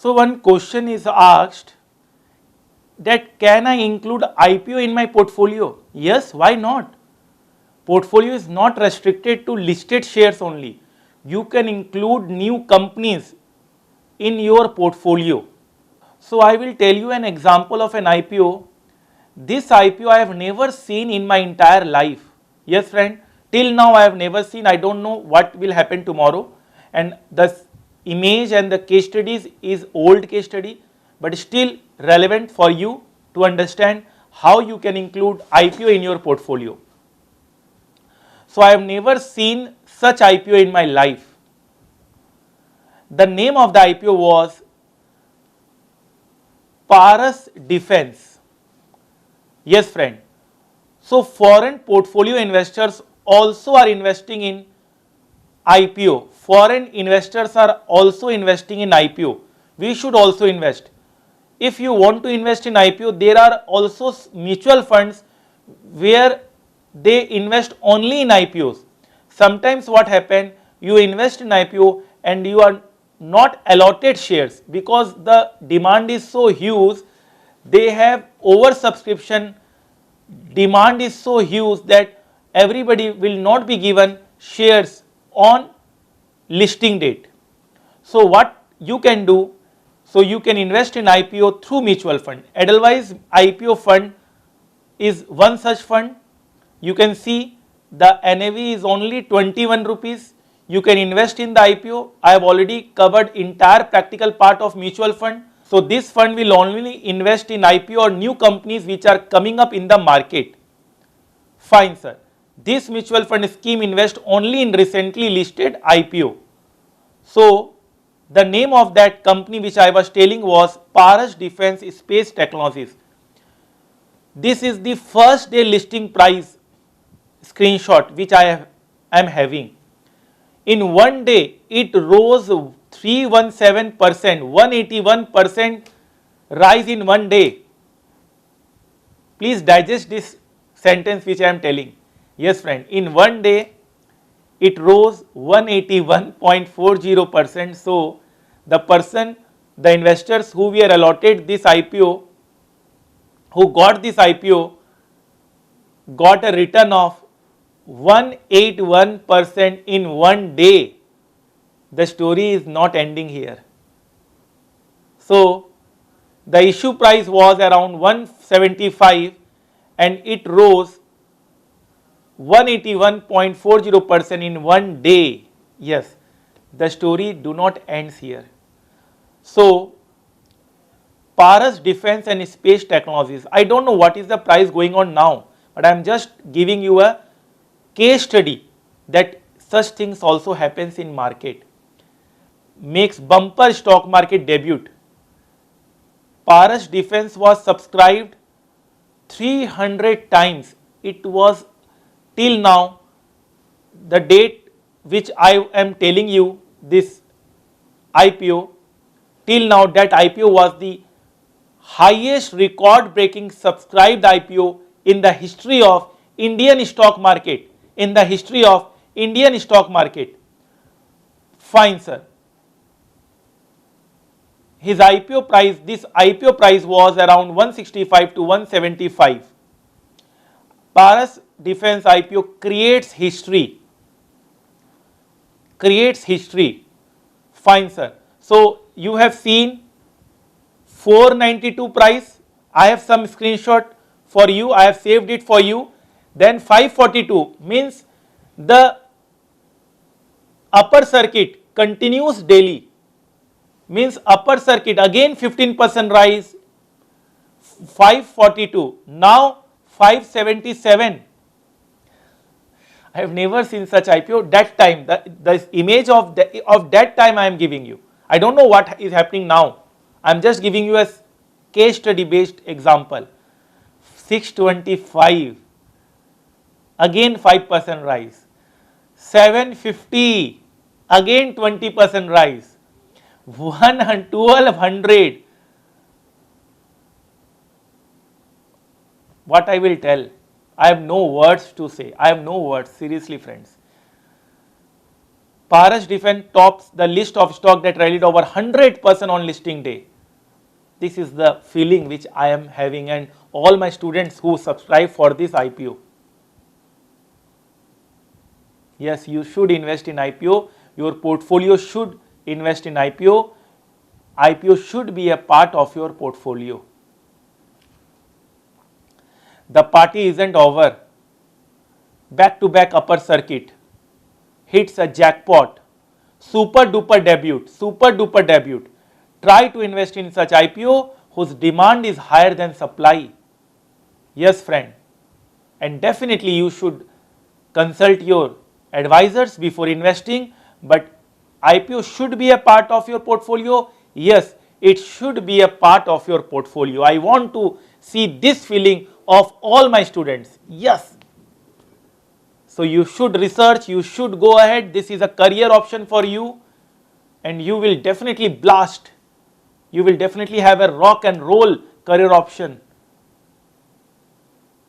So one question is asked that can I include IPO in my portfolio? Yes, why not? Portfolio is not restricted to listed shares only. You can include new companies in your portfolio. So I will tell you an example of an IPO. This IPO I have never seen in my entire life. Yes friend, till now I have never seen, I don't know what will happen tomorrow, and the image and the case studies is old case study, but still relevant for you to understand how you can include IPO in your portfolio. So I have never seen such IPO in my life. The name of the IPO was Paras Defense. Yes friend. So foreign portfolio investors also are investing in IPO. Foreign investors are also investing in IPO. We should also invest. If you want to invest in IPO, there are also mutual funds where they invest only in IPOs. Sometimes what happens, you invest in IPO and you are not allotted shares because the demand is so huge, they have oversubscription, demand is so huge that everybody will not be given shares on listing date. So what you can do, so you can invest in IPO through mutual fund. Edelweiss IPO fund is one such fund. You can see the NAV is only 21 rupees. You can invest in the IPO. I have already covered entire practical part of mutual fund. So this fund will only invest in IPO or new companies which are coming up in the market. Fine sir. This mutual fund scheme invests only in recently listed IPO. So the name of that company which I was telling was Paras Defense Space Technologies. This is the first day listing price screenshot which I am having. In one day it rose 317%, 181% rise in one day. Please digest this sentence which I am telling. Yes friend, in one day it rose 181.40%. So the investors who were allotted this IPO, who got this IPO, got a return of 181% in one day. The story is not ending here. So the issue price was around 175 and it rose 181.40% in one day. Yes, the story do not ends here. So Paras Defense and Space Technologies, I don't know what is the price going on now, but I am just giving you a case study that such things also happens in market. Makes bumper stock market debut. Paras Defense was subscribed 300 times. It was till now, the date which I am telling you this IPO, till now that IPO was the highest record breaking subscribed IPO in the history of Indian stock market. In the history of Indian stock market. Fine sir. His IPO price, this IPO price was around 165 to 175. Paras Defense IPO creates history. Creates history. Fine sir. So you have seen 492 price. I have some screenshot for you. I have saved it for you. Then 542 means the upper circuit continues daily. Means upper circuit again 15% rise, 542, now 577. I have never seen such IPO. That time, the image of that time I am giving you. I don't know what is happening now. I am just giving you a case study based example. 625, again 5% rise. 750, again 20% rise. 1200. What I will tell? I have no words to say. I have no words, seriously friends. Paras Defense tops the list of stock that rallied over 100% on listing day. This is the feeling which I am having, and all my students who subscribe for this IPO. Yes, you should invest in IPO. Your portfolio should invest in IPO. IPO should be a part of your portfolio. The party isn't over. Back-to-back upper circuit hits a jackpot. Super duper debut. Try to invest in such IPO whose demand is higher than supply. Yes, friend. And definitely you should consult your advisors before investing, but IPO should be a part of your portfolio. Yes, it should be a part of your portfolio. I want to see this feeling of all my students. Yes. So you should research, you should go ahead. This is a career option for you, and you will definitely blast. You will definitely have a rock and roll career option.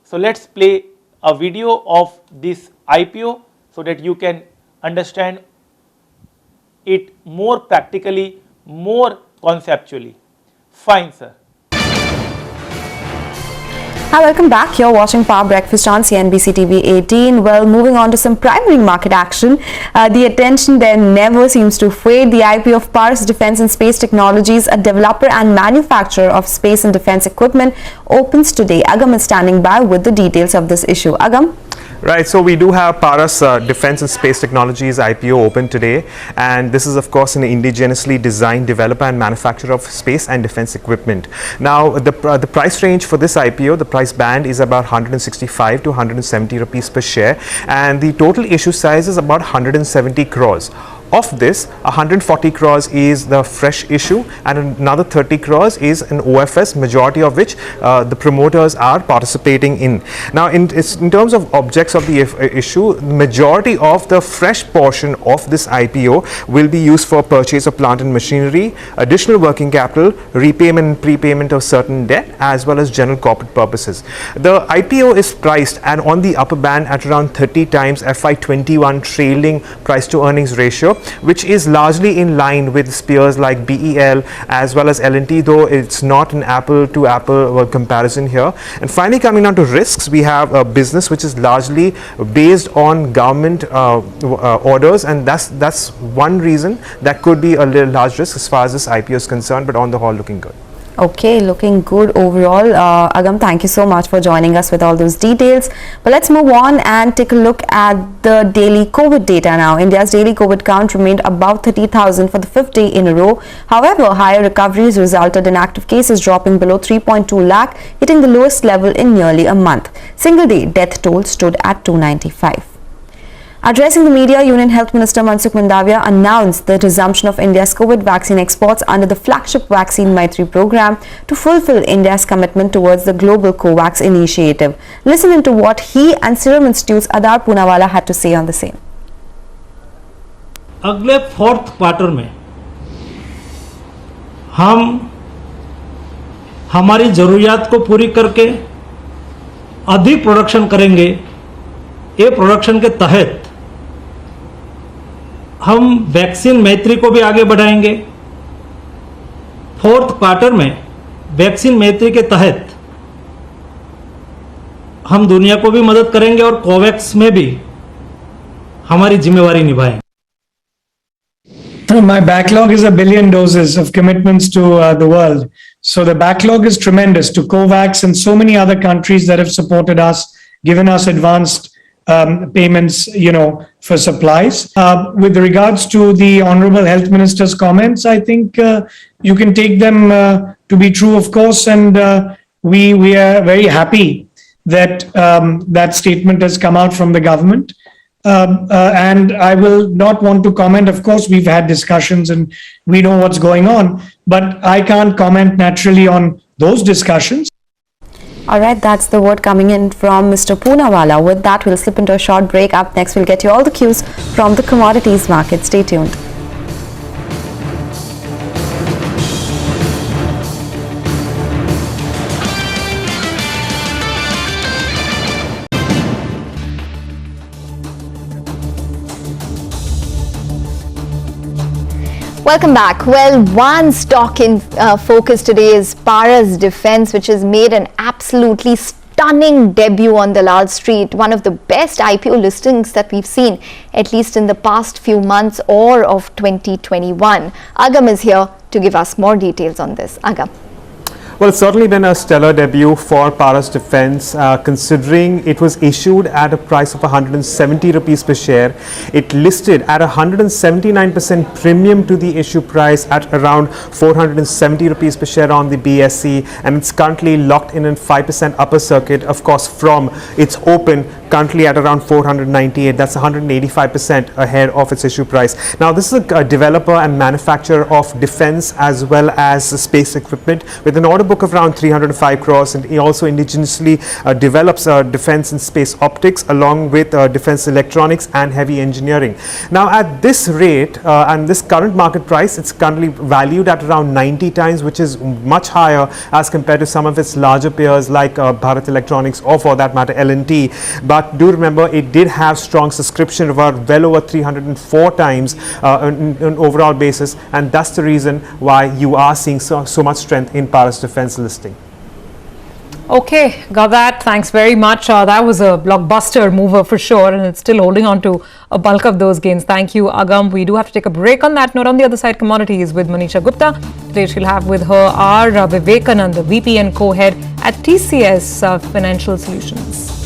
So let's play a video of this IPO so that you can understand it more practically, more conceptually. Fine, sir. Hi, welcome back. You're watching Power Breakfast on CNBC TV 18. Well, moving on to some primary market action. The attention there never seems to fade. The IPO of Paras Defense and Space Technologies, a developer and manufacturer of space and defense equipment, opens today. Agam is standing by with the details of this issue. Agam? Right, so we do have Paras Defense and Space Technologies IPO open today, and this is of course an indigenously designed developer and manufacturer of space and defense equipment. Now the price range for this IPO, the price band is about 165 to 170 rupees per share, and the total issue size is about 170 crores. Of this, 140 crores is the fresh issue and another 30 crores is an OFS, majority of which the promoters are participating in. Now, in terms of objects of the issue, the majority of the fresh portion of this IPO will be used for purchase of plant and machinery, additional working capital, repayment and prepayment of certain debt, as well as general corporate purposes. The IPO is priced and on the upper band at around 30 times FY21 trailing price to earnings ratio, which is largely in line with peers like BEL as well as L&T, though it's not an apple to apple comparison here. And finally, coming down to risks, we have a business which is largely based on government orders, and that's one reason that could be a little large risk as far as this IPO is concerned, but on the whole looking good. Okay, looking good overall. Agam, thank you so much for joining us with all those details. But let's move on and take a look at the daily COVID data now. India's daily COVID count remained above 30,000 for the fifth day in a row. However, higher recoveries resulted in active cases dropping below 3.2 lakh, hitting the lowest level in nearly a month. Single day death toll stood at 295. Addressing the media, Union Health Minister Mansukh Mandavia announced the resumption of India's COVID vaccine exports under the flagship Vaccine Maitri program to fulfill India's commitment towards the global COVAX initiative. Listen into what he and Serum Institute's Adar Poonawala had to say on the same. अगले fourth quarter में हम हमारी ज़रूरियात को पूरी करके अधिक production करेंगे। ये प्रोडक्शन के तहत हम वैक्सीन मैत्री को भी आगे बढ़ाएंगे। फोर्थ क्वार्टर में वैक्सीन मैत्री के तहत हम दुनिया को भी मदद करेंगे और कोवैक्स में भी हमारी जिम्मेवारी निभाएंगे। My backlog is 1 billion doses of commitments to the world. So the backlog is tremendous to COVAX and so many other countries that have supported us, given us advanced payments, for supplies. With regards to the Honorable Health Minister's comments, I think you can take them to be true, of course, and we are very happy that that statement has come out from the government. And I will not want to comment. Of course, we've had discussions and we know what's going on, but I can't comment naturally on those discussions. All right, that's the word coming in from Mr. Poonawala. With that, we'll slip into a short break. Up next, we'll get you all the cues from the commodities market. Stay tuned. Welcome back. Well, one stock in focus today is Paras Defence, which has made an absolutely stunning debut on Dalal Street. One of the best IPO listings that we've seen, at least in the past few months or of 2021. Agam is here to give us more details on this. Agam. Well, it's certainly been a stellar debut for Paras Defence, considering it was issued at a price of 170 rupees per share. It listed at 179% premium to the issue price at around 470 rupees per share on the BSE, and it's currently locked in 5% upper circuit, of course, from its open currently at around 498. That's 185% ahead of its issue price. Now, this is a developer and manufacturer of defense as well as space equipment with an order book of around 305 crores, and he also indigenously develops defense and space optics along with defense electronics and heavy engineering. Now, at this rate and this current market price, it's currently valued at around 90 times, which is much higher as compared to some of its larger peers like Bharat Electronics or, for that matter, L&T. But do remember, it did have strong subscription of well over 304 times on overall basis, and that's the reason why you are seeing so much strength in Paras Defence listing. Okay, got that. Thanks very much. That was a blockbuster mover for sure, and it's still holding on to a bulk of those gains. Thank you, Agam. We do have to take a break on that note. On the other side, commodities with Manisha Gupta. Today she'll have with her R. Vivekanand, the VP and co-head at TCS Financial Solutions.